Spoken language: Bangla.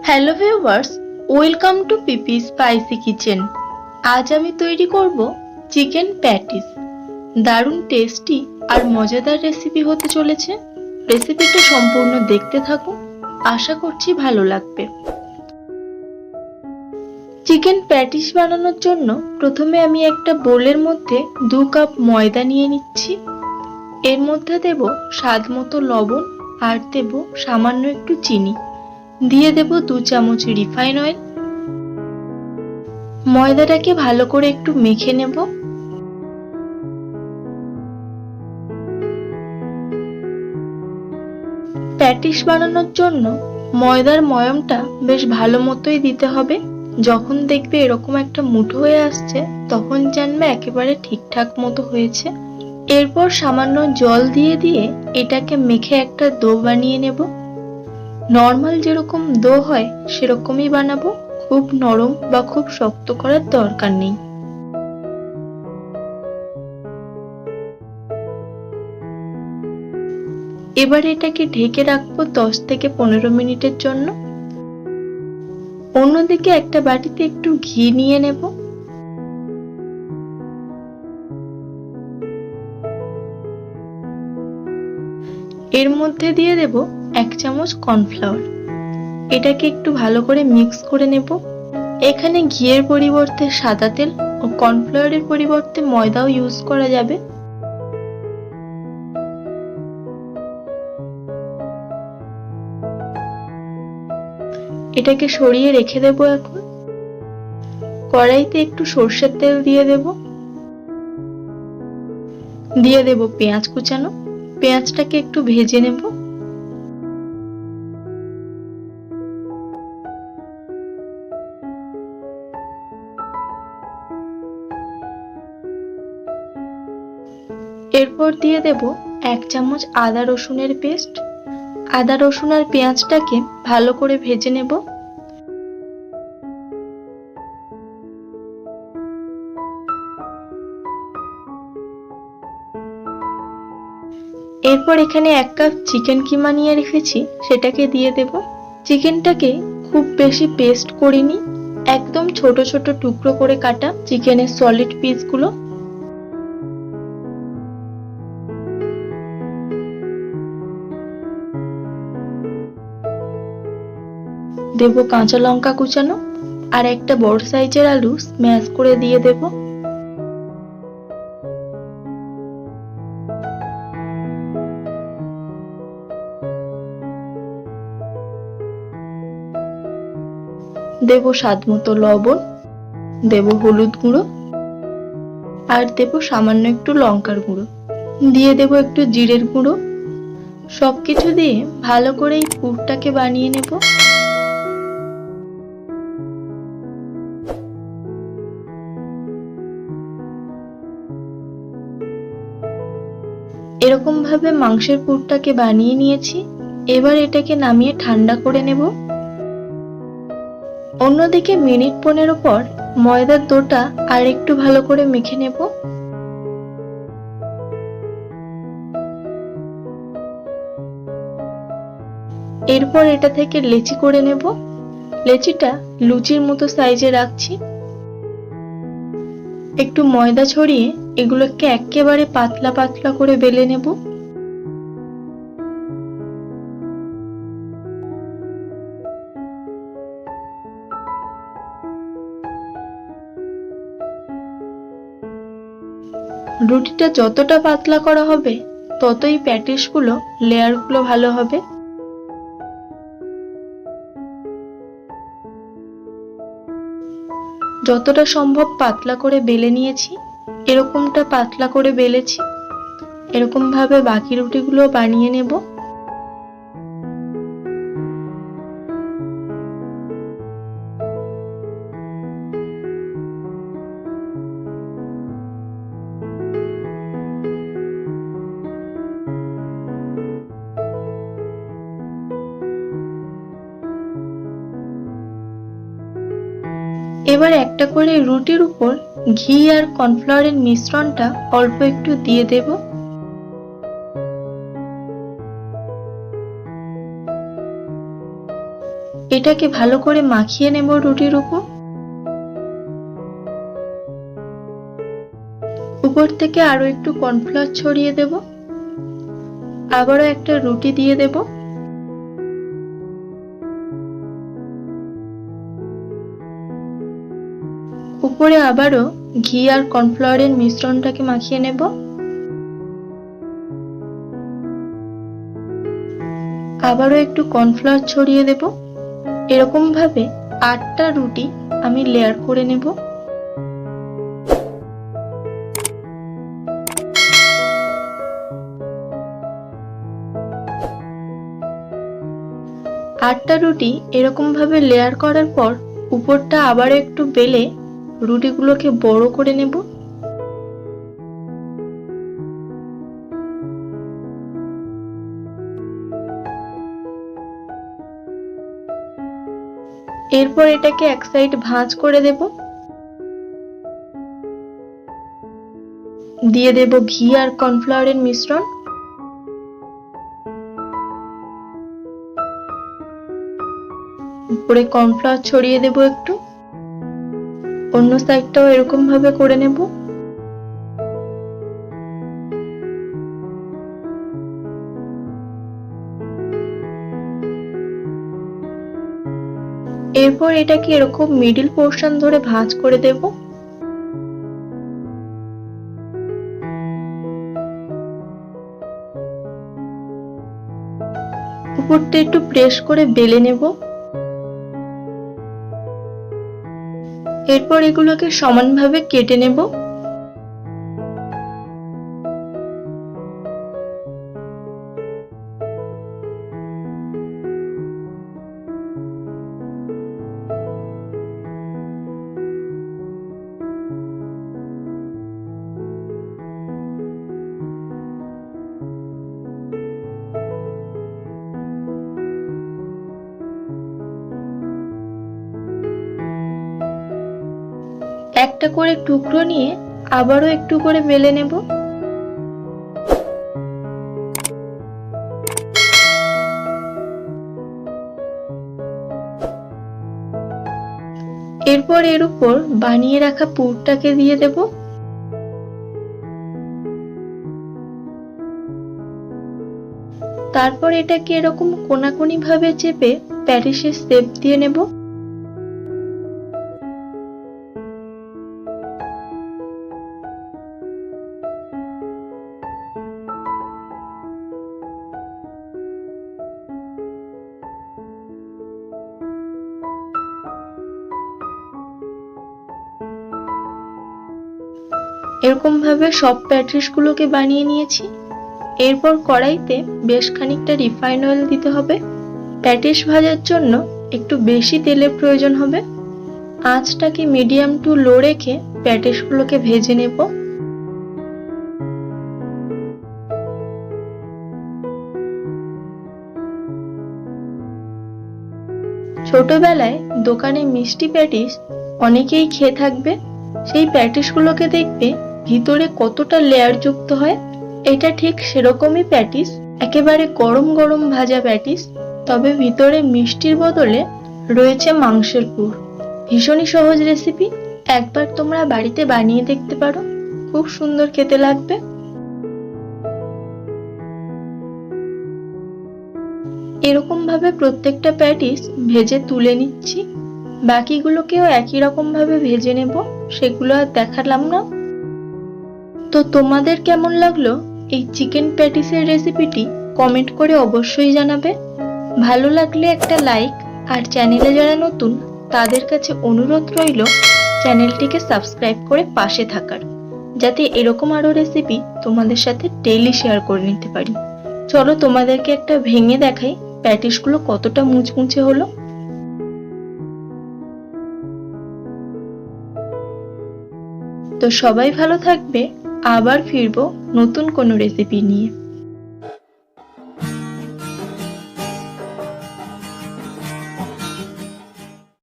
Hello viewers, welcome to PP spicy kitchen. আজ আমি তৈরি করব চিকেন প্যাটিস। দারুণ টেস্টি আর মজাদার রেসিপি হতে চলেছে। রেসিপিটা সম্পূর্ণ দেখতে থাকুন, আশা করছি ভালো লাগবে। চিকেন প্যাটিস বানানোর জন্য প্রথমে আমি একটা বোলের মধ্যে 2 কাপ ময়দা নিয়ে নিচ্ছি। এর মধ্যে দেব স্বাদ মতো লবণ আর দেব সামান্য একটু চিনি। দিয়ে দেব 2 চামচ রিফাইন অয়েল। ময়দাটাকে ভালো করে একটু মেখে নেব। প্যাটিস বানানোর জন্য ময়দার ময়মটা বেশ ভালো মতোই দিতে হবে। যখন দেখবে এরকম একটা মুঠো হয়ে আসছে তখন জানবে একেবারে ঠিকঠাক মতো হয়েছে। এরপর সামান্য জল দিয়ে দিয়ে এটাকে মেখে একটা ডো বানিয়ে নেব। নর্মাল যেরকম ডো হয় সেরকমই বানাবো, খুব নরম বা খুব শক্ত করার দরকার নেই। এবার এটাকে ঢেকে রাখবো 10 থেকে 15 মিনিটের জন্য। অন্যদিকে একটা বাটিতে একটু ঘি নিয়ে নেব। এর মধ্যে দিয়ে দেব 1 চামচ কর্নফ্লাওয়ার। এটাকে একটু ভালো করে মিক্স করে নেব। এখানে ঘিয়ের পরিবর্তে সাদা তেল ও কর্নফ্লাওয়ারের পরিবর্তে ময়দাও ইউজ করা যাবে। এটাকে সরিয়ে রেখে দেব। এখন কড়াইতে একটু সর্ষের তেল দিয়ে দেব। দিয়ে দেব পেঁয়াজ কুচানো। পেঁয়াজটাকে একটু ভেজে নেব। এরপর দিয়ে দেব 1 চামচ আদা রসুনের পেস্ট। আদা রসুন আর পেঁয়াজটাকে ভালো করে ভেজে নেব। এরপর এখানে 1 কাপ চিকেন কিমা নিয়ে রেখেছি, সেটাকে দিয়ে দেব। চিকেনটাকে খুব বেশি পেস্ট করিনি, একদম ছোট ছোট টুকরো করে কাটা চিকেনের সলিড পিসগুলো। দেব কাঁচা লঙ্কা কুচানো আর একটা বড় সাইজের আলু স্ম্যাশ করে দিয়ে দেব। দেব স্বাদ মতো লবণ, দেব হলুদ গুঁড়ো আর দেব সামান্য একটু লঙ্কার গুঁড়ো। দিয়ে দেব একটু জিরের গুঁড়ো। সবকিছু দিয়ে ভালো করে এই পুরটাকে বানিয়ে নেব। এরকম ভাবে মাংসের পুরটাকে বানিয়ে নিয়েছি। এবার এটাকে নামিয়ে ঠান্ডা করে নেব। অন্যদিকে মিনিট 15 পর ময়দার ডোটা আর একটু ভালো করে মেখে নেব। এরপর এটা থেকে লেচি করে নেব। লেচিটা লুচির মতো সাইজে রাখছি। একটু ময়দা ছড়িয়ে এগুলোকে একেবারে পাতলা পাতলা করে বেলে নেব। রুটিটা যতটা পাতলা করা হবে ততই প্যাটিসগুলো লেয়ারগুলো ভালো হবে। যতটা সম্ভব পাতলা করে বেলে নিয়েছি। এরকমটা পাতলা করে বেলেছি। এরকম ভাবে বাকি রুটিগুলো বানিয়ে নেব। এবার একটা করে রুটির উপর ঘি আর কর্নফ্লাওয়ারের মিশ্রণটা অল্প একটু দিয়ে দেব। এটাকে ভালো করে মাখিয়ে নেব রুটির উপর। উপর থেকে আরো একটু কর্নফ্লাওয়ার ছড়িয়ে দেব। আবারও একটা রুটি দিয়ে দেব। উপরে আবারও ঘি আর কর্নফ্লাওয়ারের মিশ্রণটাকে মাখিয়ে নেব। আবারও একটু কর্নফ্লাওয়ার ছড়িয়ে দেব। এরকম ভাবে 8টা রুটি আমি লেয়ার করে নেব। আটটা রুটি এরকম ভাবে লেয়ার করার পর উপরটা আবার একটু বেলে রুটিগুলোকে বড় করে নেব। এরপর এটাকে এক সাইড ভাঁজ করে দেব। দিয়ে দেব ঘি আর কর্নফ্লাওয়ারের মিশ্রণ। উপরে কর্নফ্লাওয়ার ছড়িয়ে দেব একটু। অন্য সাইডটাও এরকম ভাবে করে নেব। এরপর এটাকে এরকম মিডল পোর্শন ধরে ভাঁজ করে দেব। উপরটা একটু প্রেস করে বেলে নেব। এরপর এগুলোকে সমানভাবে কেটে নেব। একটা করে টুকরো নিয়ে আবারও একটু করে বেলে নেব। এরপর এর উপর বানিয়ে রাখা পুরটাকে দিয়ে দেব। তারপর এটাকে এরকম কোনাকুনি ভাবে চেপে প্যাটিসের শেপ দিয়ে নেব। এরকম ভাবে সব প্যাটিস গুলোকে বানিয়ে নিয়েছি। এরপর কড়াইতে বেশ খানিকটা রিফাইন অয়েল দিতে হবে। প্যাটিস ভাজার জন্য একটু বেশি তেলের প্রয়োজন হবে। আঁচটাকে মিডিয়াম টু লো রেখে প্যাটিস গুলোকে ভেজে নেব। ছোটবেলায় দোকানে মিষ্টি প্যাটিস অনেকেই খেয়ে থাকবে। সেই প্যাটিস গুলোকে দেখবে ভিতরে কতটা লেয়ার যুক্ত হয়। এটা ঠিক সেরকমই প্যাটিস, একেবারে গরম গরম ভাজা প্যাটিস, তবে ভিতরে মিষ্টির বদলে রয়েছে মাংসের পুর। ভীষণই সহজ রেসিপি, একবার তোমরা বাড়িতে বানিয়ে দেখতে পারো, খুব সুন্দর খেতে লাগবে। এরকম ভাবে প্রত্যেকটা প্যাটিস ভেজে তুলে নিচ্ছি। বাকিগুলোকেও একই রকম ভাবে ভেজে নেব, সেগুলো আর দেখালাম না। তো তোমাদের কেমন লাগলো এই চিকেন প্যাটিসের রেসিপিটি কমেন্ট করে অবশ্যই জানাবে। ভালো লাগলে একটা লাইক, আর চ্যানেলে যারা নতুন তাদের কাছে অনুরোধ রইল চ্যানেলটিকে সাবস্ক্রাইব করে পাশে থাকার, যাতে এরকম আরো রেসিপি তোমাদের সাথে ডেইলি শেয়ার করে নিতে পারি। চলো তোমাদেরকে একটা ভেঙে দেখাই প্যাটিসগুলো কতটা মুচমুচে হলো। তো সবাই ভালো থাকবে, আবার ফিরবো নতুন কোনো রেসিপি নিয়ে।